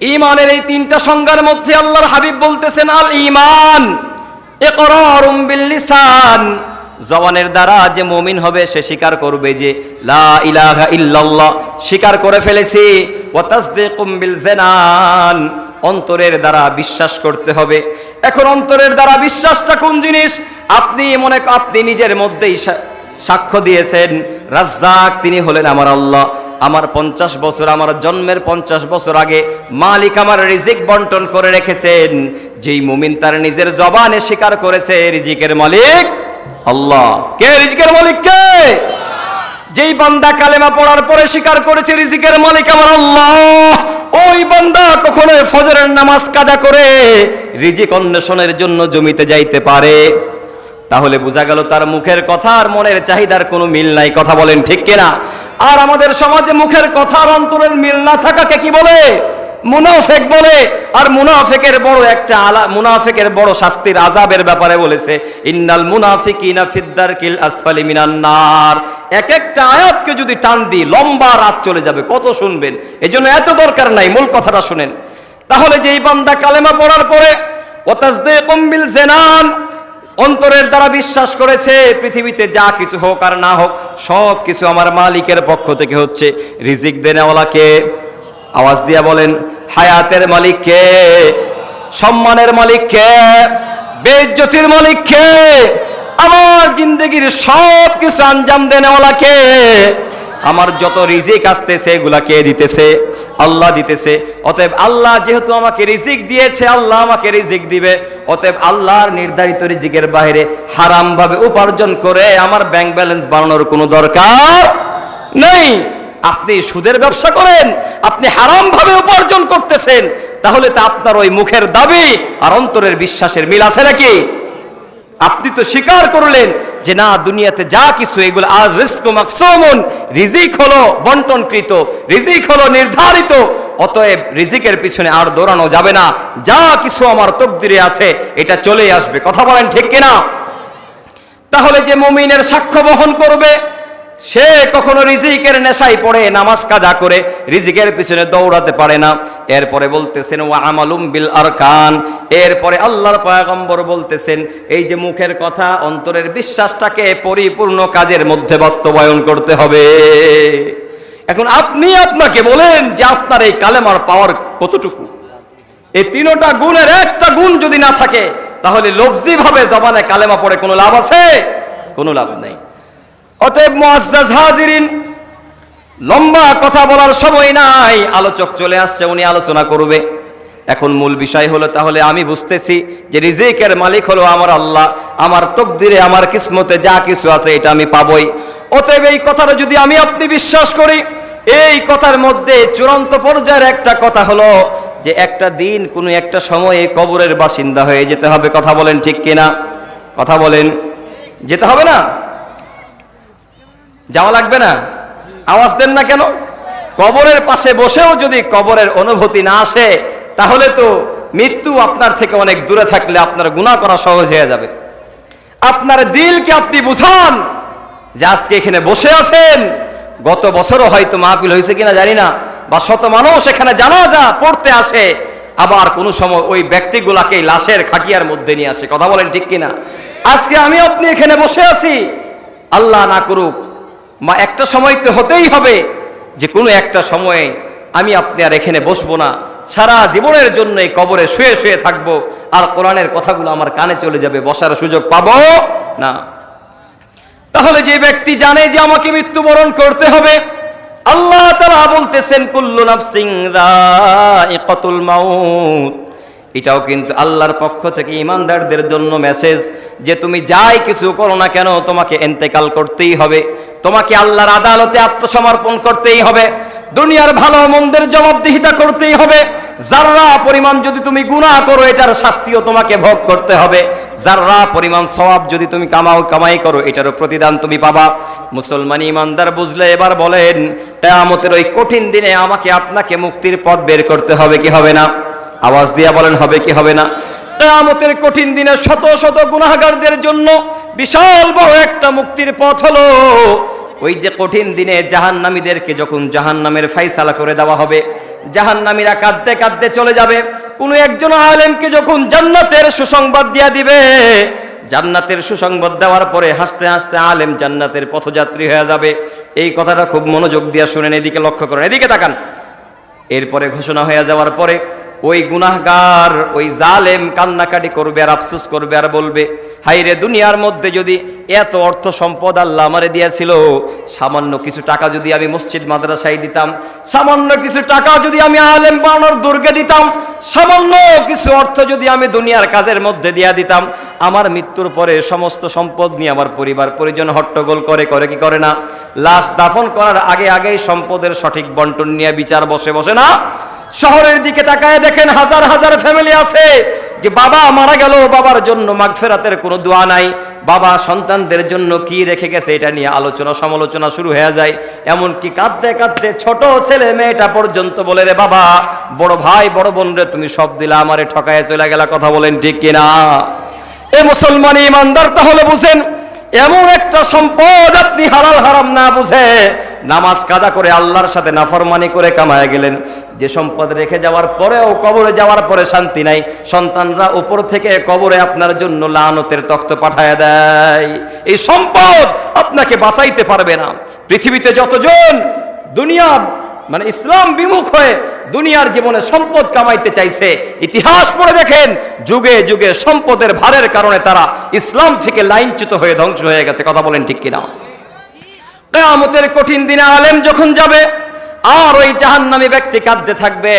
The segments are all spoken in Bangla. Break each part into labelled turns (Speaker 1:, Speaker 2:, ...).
Speaker 1: ঈমানের এই তিনটা সংজ্ঞার মধ্যে আল্লাহর হাবিব বলতেছেন আল ঈমান ইকরারুম বিল লিসান, জবানের দ্বারা যে মুমিন হবে সে স্বীকার করবে যে লা ইলাহা ইল্লাল্লাহ, স্বীকার করে ফেলেছি। ওয়া তাসদীকুম বিল জানান, অন্তরের দ্বারা বিশ্বাস করতে হবে। এখন অন্তরের দ্বারা বিশ্বাসটা কোন জিনিস? আপনি নিজের মধ্যেই সাক্ষ্য দিয়েছেন রাজ্জাক তিনি হলেন আমার আল্লাহ। আমার 50 বছর, আমার জন্মের 50 বছর আগে মালিক আমার রিজিক বন্টন করে রেখেছেন। যেই মুমিন তার নিজের জবানে স্বীকার করেছে রিজিকের মালিক আল্লাহ। কে রিজিকের মালিক? কে? যেই বান্দা কালেমা পড়ার পরে স্বীকার করেছে রিজিকের মালিক আমার আল্লাহ, ওই বান্দা কখনো ফজরের নামাজ কাজা করে রিজিক অন্বেষণের জন্য জমিতে যাইতে পারে। তাহলে বোঝা গেল তার মুখের কথা আর মনের চাহিদার কোনো মিল নাই। কথা বলেন ঠিক কিনা? আর আমাদের সমাজে মুখের কথা আর অন্তরের মিল না থাকাকে কি বলে? মুনাফিক বলে। আর মুনাফিকের বড় শাস্তির আযাবের ব্যাপারে বলেছে ইন্নাল মুনাফিকিনা ফিদ-দারকিল আসফালি মিনান নার। এক একটা আয়াতকে যদি টান দিই লম্বা রাত চলে যাবে, কত শুনবেন। এজন্য এত দরকার নাই, মূল কথাটা শুনেন। তাহলে যেই বান্দা কালেমা পড়ার পরে ওয়া তাসদীকুম বিল জানান, অন্তরের দ্বারা বিশ্বাস করেছে পৃথিবীতে যা কিছু হোক আর না হোক সব কিছু আমার মালিকের পক্ষ থেকে হচ্ছে। রিজিক দেনেওয়ালা কে? আওয়াজ দিয়া বলেন। হায়াতের মালিক কে? সম্মানের মালিক কে? বেইজ্জতির মালিক কে? আমার জিন্দগির সব কিছু আঞ্জাম দেনেওয়ালা কে? আমার যত রিজিক আসতেছে এগুলা কে দিতেছে? আল্লাহ দিতেছে। অতএব আল্লাহ যেহেতু আমাকে রিজিক দিয়েছে, আল্লাহ আমাকে রিজিক দিবে। অতএব আল্লাহর নির্ধারিত রিজিকের বাইরে হারাম ভাবে উপার্জন করে আমার ব্যাংক ব্যালেন্স বাড়ানোর কোনো দরকার নেই। আপনি সুদের ব্যবসা করেন, আপনি হারাম ভাবে উপার্জন করতেছেন, তাহলে তো আপনার ওই মুখের দাবি আর অন্তরের বিশ্বাসের মিল আছে নাকি? আপনি তো স্বীকার করলেন যে না, দুনিয়াতে যা কিছু এগুলো আর রিজকু মাকসুমুন, রিজিক হলো বন্টনকৃত, রিজিক হলো নির্ধারিত। অতএব রিজিকের পিছনে আর দৌড়ানো যাবে না। যা কিছু আমার তকদিরে আছে এটা চলেই আসবে। কথা বলেন ঠিক কিনা? তাহলে যে মুমিনের সাক্ষ্য বহন করবে সে কখনো রিজিকের নেশায় পড়ে নামাজ কাজা করে রিজিকের পিছনে দৌড়াতে পারে না। এরপরে বলতেছেন ওয়া আমালুম বিল আরকান, এরপরে আল্লাহর পয়গম্বর বলতেছেন এই যে মুখের কথা অন্তরের বিশ্বাসটাকে পরিপূর্ণ কাজের মধ্যে বাস্তবায়ন করতে হবে। এখন আপনি আপনাকে বলেন যে আপনার এই কালেমার পাওয়ার কতটুকু? এই তিনটা গুণের একটা গুণ যদি না থাকে তাহলে লফজি ভাবে জবানে কালেমা পড়ে কোনো লাভ আছে? কোনো লাভ নেই। অতএব মুআজ্জাজ হাজিরিন, লম্বা কথা বলার সময় নাই, আলোচক চলে আসছে, উনি আলোচনা করবে। এখন মূল বিষয় হলো তাহলে আমি বুঝতেছি যে রিজিকের মালিক হলো আমার আল্লাহ, আমার তকদিরে আমার কিসমতে যা কিছু আছে এটা আমি পাবই। অতএব এই কথাটা যদি আমি আপনি বিশ্বাস করি, এই কথার মধ্যে চূড়ান্ত পর্যায়ের একটা কথা হলো যে একটা দিন কোনো একটা সময়ে কবরের বাসিন্দা হয়ে যেতে হবে। কথা বলেন ঠিক কিনা? কথা বলেন। যেতে হবে না? যাওয়া লাগবে না? আওয়াজ দেন না কেন? কবরের পাশে বসেও যদি কবরের অনুভূতি না আসে তাহলে তো মৃত্যু আপনার থেকে অনেক দূরে থাকলে আপনার গুনাহ করা সহজ হয়ে যাবে। আপনার দিলকে আপনি বুঝান যে আজকে এখানে বসে আছেন, গত বছরও হয়তো মাহফিল হয়েছে কিনা জানি না, বা শত মানুষ এখানে জানাজা পড়তে আসে, আবার কোনো সময় ওই ব্যক্তিগুলাকে লাশের খাটিয়ার মধ্যে নিয়ে আসে। কথা বলেন ঠিক কিনা? আজকে আমি আপনি এখানে বসে আছি, আল্লাহ না করুক একটা সময় তো হতেই হবে যে কোনো একটা সময়ে আমি আপনি আর এখানে বসবো না, সারা জীবনের জন্য এই কবরে শুয়ে শুয়ে থাকবো, আর কোরআনের কথাগুলো আমার কানে চলে যাবে, বসার সুযোগ পাবো না। তাহলে যে ব্যক্তি জানে যে আমাকে মৃত্যুবরণ করতে হবে, আল্লাহ তাআলা বলতেছেন কুল্লু নাফসিন যায়িকাতুল মাউত, এটাও কিন্তু আল্লাহর পক্ষ থেকে ঈমানদারদের জন্য মেসেজ যে তুমি যাই কিছু করো না কেন তোমাকে ইন্তেকাল করতেই হবে, তোমাকে আল্লাহর আদালতে আত্মসমর্পণ করতেই হবে, দুনিয়ার ভালো মন্দের জবাবদিহিতা করতেই হবে। যাররা পরিমাণ যদি তুমি গুনাহ করো এটার শাস্তিও তোমাকে ভোগ করতে হবে, যাররা পরিমাণ সওয়াব যদি তুমি কামাই করো এটারও প্রতিদান তুমি পাবা। মুসলমান ঈমানদার বুঝলে এবার বলেন কিয়ামতের ওই কঠিন দিনে আমাকে আপনাকে মুক্তির পথ বের করতে হবে কি হবে না? আওয়াজ দিয়া বলেন হবে কি হবে না? কিয়ামতের কঠিন দিনে শত শত গুনাহগারদের জন্য বিশাল বড় একটা মুক্তির পথ হলো ওই যে কঠিন দিনে জাহান্নামীদেরকে যখন জাহান্নামের ফায়সালা করে দেওয়া হবে, জাহান্নামীরা কাঁদতে কাঁদতে চলে যাবে। কোনো একজন আলেমকে যখন জান্নাতের সুসংবাদ দিয়া দিবে, জান্নাতের সুসংবাদ দেওয়ার পরে হাসতে হাসতে আলেম জান্নাতের পথযাত্রী হয়ে যাবে। এই কথাটা খুব মনোযোগ দিয়ে শুনেন, এদিকে লক্ষ্য করেন, এদিকে তাকান। এরপরে ঘোষণা হয়ে যাওয়ার পরে ওই গুনাহগার, ওই জালেম কান্নাকাটি করবে আর আফসোস করবে আর বলবে, হাইরে দুনিয়ার মধ্যে যদি এত অর্থ সম্পদ আল্লাহ আমারে দিয়েছিল, সামান্য কিছু টাকা যদি আমি মসজিদ মাদ্রাসায় দিতাম, সামান্য কিছু টাকা যদি আমি আলেম বানানোর দুর্গে দিতাম, সামান্য কিছু অর্থ যদি আমি দুনিয়ার কাজের মধ্যে দিয়া দিতাম, আমার মৃত্যুর পরে সমস্ত সম্পদ নিয়ে আমার পরিবার পরিজন হট্টগোল করে কি করে না? লাশ দাফন করার আগে আগেই সম্পদের সঠিক বন্টন নিয়ে বিচার বসে বসে না? শহরের দিকে তাকায় দেখেন, হাজার হাজার ফ্যামিলি আছে যে বাবা মারা গেল, বাবার জন্য মাগফিরাতের কোনো দোয়া নাই, বাবা সন্তানদের জন্য কি রেখে গেছে এটা নিয়ে আলোচনা সমালোচনা শুরু হয়ে যায়। এমনকি কাঁদতে কাঁদতে ছোট ছেলে মেয়েটা পর্যন্ত বলে, রে বাবা, বড় ভাই বড় বোন রে তুমি সব দিলা, আমারে ঠকায় চলে গেলা। কথা বলেন ঠিক কিনা? এ মুসলমান ইমানদার তাহলে বুঝেন, এমন একটা সম্পদ আপনি হালাল হারাম না বুঝে নামাজ কাজা করে আল্লাহর সাথে নাফরমানি করে কামায় গেলেন, যে সম্পদ রেখে যাওয়ার পরেও কবরে যাওয়ার পরে শান্তি নাই, সন্তানরা উপর থেকে কবরে আপনার জন্য লানতের তখ্ত পাঠায় দেয়। এই সম্পদ আপনাকে বাঁচাইতে পারবে না। পৃথিবীতে যতজন দুনিয়া মানে ইসলাম বিমুখ হয়ে দুনিয়ার জীবনে সম্পদ কামাইতে চাইছে, ইতিহাস পড়ে দেখেন, যুগে যুগে সম্পদের ভারের কারণে তারা ইসলাম থেকে লাইনচ্যুত হয়ে ধ্বংস হয়ে গেছে। কথা বলেন ঠিক কিনা? কিয়ামতের কঠিন দিনে আলেম যখন যাবে আর ওই জাহান্নামী ব্যক্তি কাঁদতে থাকবে,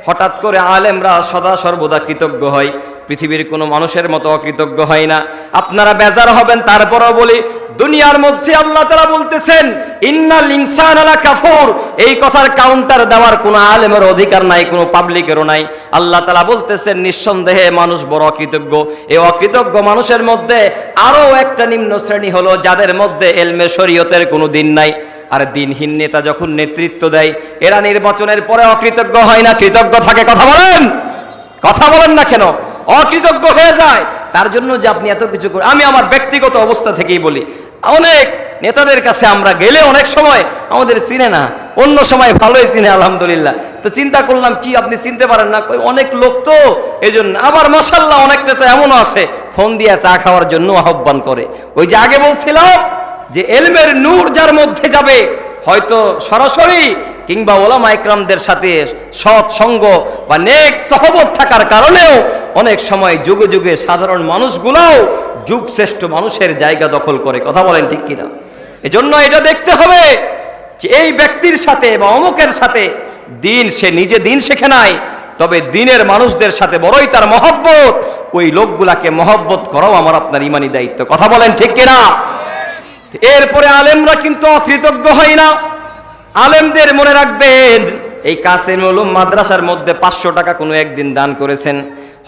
Speaker 1: হঠাৎ করে আলেমরা সদা সর্বদা কৃতজ্ঞ হয়, পৃথিবীর কোনো মানুষের মতো অকৃতজ্ঞ হয় না। আপনারা বেজার হবেন, তারপরও বলি, দুনিয়ার মধ্যে আল্লাহ তাআলা বলতেছেন ইন্নাল ইনসানা লাকাফুর, এই কথার কাউন্টার দেওয়ার কোনো আলেমের অধিকার নাই, কোনো পাবলিকেরও নাই। আল্লাহ তাআলা বলতেছেন নিঃসন্দেহে মানুষ বড় অকৃতজ্ঞ। এই অকৃতজ্ঞ মানুষের মধ্যে আরো একটা নিম্ন শ্রেণী হলো যাদের মধ্যে এলমে শরীয়তের কোনো দিন নাই। আর দিনহীন নেতা যখন নেতৃত্ব দেয়, এরা নির্বাচনের পরে অকৃতজ্ঞ হয় না, কৃতজ্ঞ থাকে। কথা বলেন না কেন? অকৃতজ্ঞ হয়ে যায়। তার জন্য যে আপনি এত কিছু করেন, আমি আমার ব্যক্তিগত অবস্থা থেকেই বলি, অনেক নেতাদের কাছে আমরা গেলে অনেক সময় আমাদের চিনে না, অন্য সময় ভালোই চিনে আলহামদুলিল্লাহ। তো চিন্তা করলাম কি আপনি চিনতে পারেন না, অনেক লোক তো এই জন্য। আবার মাশাআল্লাহ অনেক নেতা এমনও আছে ফোন দিয়ে চা খাওয়ার জন্য আহ্বান করে। ওই যে আগে বলছিলাম যে এলমের নূর যার মধ্যে যাবে, হয়তো সরাসরি কিংবা ওলামা ইকরামদের সাথে সৎ সঙ্গ বা নেক সহবত থাকার কারণেও অনেক সময় যুগে যুগে সাধারণ মানুষগুলোও যুগ শ্রেষ্ঠ মানুষের জায়গা দখল করে। কথা বলেন ঠিক কিনা? এজন্য এটা দেখতে হবে যে এই ব্যক্তির সাথে বা অমুকের সাথে দিন, সে নিজে দিন শেখে নাই, তবে দিনের মানুষদের সাথে বড়ই তার মহব্বত, ওই লোকগুলাকে মহব্বত করাও আমার আপনার ইমানি দায়িত্ব। কথা বলেন ঠিক কিনা? এরপরে আলেমরা কিন্তু অকৃতজ্ঞ হয় না। আলেমদের মনে রাখবেন, এই কাসেম উলুম মাদ্রাসার মধ্যে 500 টাকা কোনো একদিন দান করেছেন,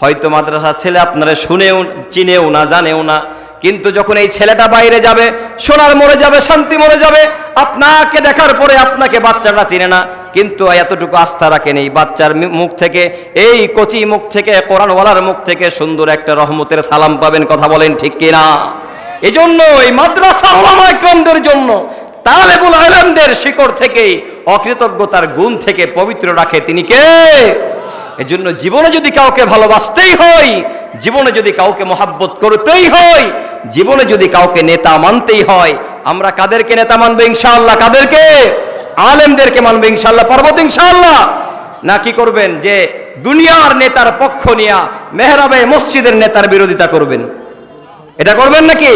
Speaker 1: হয়তো মাদ্রাসার ছেলে আপনারা শুনেও চিনেও না, জানেও না, কিন্তু যখন এই ছেলেটা বাইরে যাবে, সোনার মরে যাবে, শান্তি মরে যাবে, আপনাকে দেখার পরে আপনাকে বাচ্চাটা চিনে না, কিন্তু এতটুকু আস্থা রাখেন এই বাচ্চার মুখ থেকে, এই কচি মুখ থেকে, কোরআনওয়ালার মুখ থেকে সুন্দর একটা রহমতের সালাম পাবেন। কথা বলেন ঠিক কিনা? এজন্য এই মাদ্রাসার উলামা ইকরামদের জন্য তালেবুল ইলমদের শিকড় থেকে অকৃতজ্ঞতার গুণ থেকে পবিত্র রাখে তিনি কে? এজন্য জীবনে যদি কাউকে ভালোবাসতেই হয়, জীবনে যদি কাউকে মহাব্বত করতেই হয়, জীবনে যদি কাউকে নেতা মানতেই হয়, আমরা কাদেরকে নেতা মানবো ইনশাআল্লাহ? কাদেরকে? আলেমদেরকে মানবো ইনশাআল্লাহ। পারবো তো ইনশাআল্লাহ? না কি করবেন যে দুনিয়ার নেতার পক্ষ নিয়া মেহরাবে মসজিদের নেতার বিরোধিতা করবেন? এটা করবেন নাকি?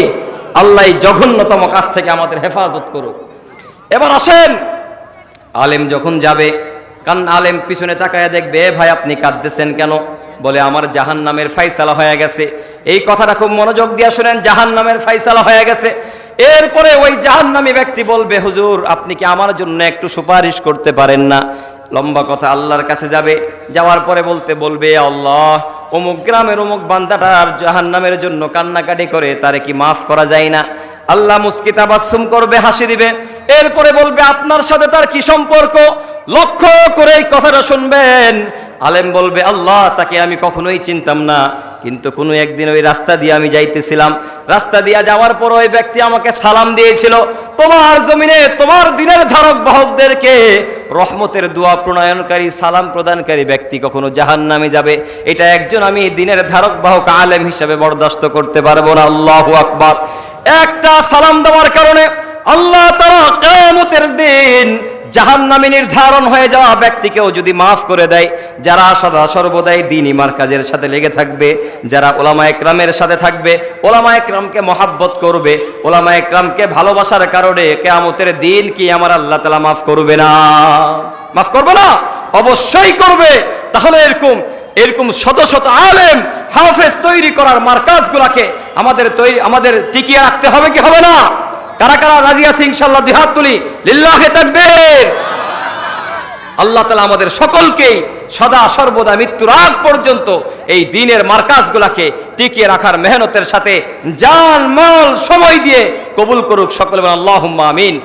Speaker 1: আল্লাহ জঘন্যতম কাজ থেকে আমাদের হেফাজত করুক। এবার আসেন, আলেম যখন যাবে, কারণ আলেম পিছনে তাকায় দেখবে, ভাই আপনি কাঁদতেছেন কেন? বলে আমার জাহান্নামের ফায়সালা হয়ে গেছে। এই কথাটা খুব মনোযোগ দিয়ে শুনেন, জাহান্নামের ফায়সালা হয়ে গেছে। এরপরে ওই জাহান্নামী ব্যক্তি বলবে, হুজুর আপনি কি আমার জন্য একটু সুপারিশ করতে পারেন না? লম্বা কথা, আল্লাহর কাছে যাবে, যাওয়ার পরে বলবে আল্লাহ, অমুক গ্রামের অমুক বান্দাটার জাহান্নামের জন্য কান্নাকাটি করে, তারে কি মাফ করা যায় না? আল্লাহ মুস্কি তাবাসসুম করবে, হাসি দিবে। এরপরে বলবে আপনার সাথে তার কি সম্পর্ক? লক্ষ্য করে এই কথাটা শুনবেন। আলেম বলবে আল্লাহ, তাকে আমি কখনোই চিনতাম না, কিন্তু কোনো একদিন ওই রাস্তা দিয়ে আমি যাইতেছিলাম, রাস্তা দিয়ে যাওয়ার পর ওই ব্যক্তি আমাকে সালাম দিয়েছিল, তোমার জমিনে তোমার দিনের ধারক বাহকদেরকে রহমতের দোয়া প্রণয়নকারী সালাম প্রদানকারী ব্যক্তি কখনো জাহান্নামে যাবে, এটা একজন আমি দিনের ধারক বাহক আলেম হিসাবে বরদাস্ত করতে পারবো না। আল্লাহু আকবার। একটা সালাম দেওয়ার কারণে আল্লাহ তাআলা কিয়ামতের দিন জাহান্নামে নির্ধারণ হয়ে যাওয়া ব্যক্তিকেও যদি মাফ করে দেয়, যারা সদা সর্বদাই দ্বীনি মারকাজের সাথে লেগে থাকবে, যারা ওলামায়ে কেরামের সাথে থাকবে, ওলামায়ে কেরামকে মহাব্বত করবে, ওলামায়ে কেরামকে ভালোবাসার কারণে কিয়ামতের দিন কি আমার আল্লাহ তাআলা মাফ করবে না? মাফ করবে না? অবশ্যই করবে। তাহলে এরকম শত শত আলেম হাফেজ তৈরি করার মারকাজগুলোকে আমাদের টিকিয়ে রাখতে হবে কি হবে না? কারা কারা রাজি আছে ইনশাআল্লাহ? দুই হাত তুলি, লিল্লাহি তাকবীর। আল্লাহ তাআলা আমাদের সকলকেই সদা সর্বদা মৃত্যুর আগ পর্যন্ত এই দ্বীনের মারকাজগুলোকে টিকিয়ে রাখার মেহনতের সাথে জান মাল সময় দিয়ে কবুল করুক। সকলে বলেন আল্লাহুম্মা আমিন।